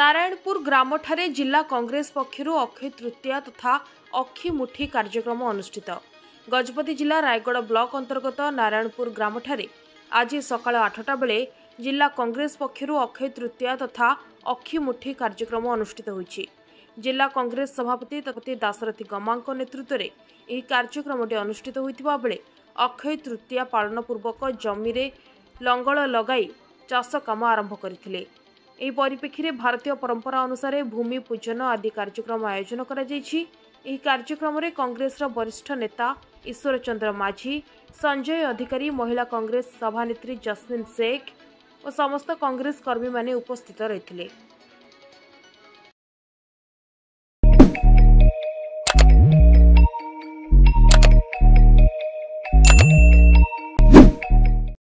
नारायणपुर ग्रामठारे जिला कांग्रेस पक्षरु अक्षय तृतीया तथा अक्षी मुठी कार्यक्रम अनुष्ठित। गजपति जिला रायगढ़ ब्लॉक अंतर्गत नारायणपुर ग्रामठारे आज सकाळ 8टा बेले जिला कांग्रेस पक्षरु अक्षय तृतीया तथा अक्षी मुठी कार्यक्रम अनुष्ठित होईछि। जिला कांग्रेस सभापति तथा दाशरथी गमांक नेतृत्व में यह कार्यक्रम अनुष्ठित होइतिबा बेले अक्षय तृतीया पालन पूर्वक जमी रे लंगल लगाई चाष काम आरंभ करथिले। एही परिप्रेक्षी में भारतीय परंपरा अनुसार भूमि पूजन आदि कार्यक्रम आयोजन करा जायछि। एही कार्यक्रम में कांग्रेस वरिष्ठ नेता ईश्वर चंद्र माझी, संजय अधिकारी, महिला कांग्रेस सभानेत्री जस्मिन शेख और समस्त कांग्रेस कर्मी माने उपस्थित रहिथिले।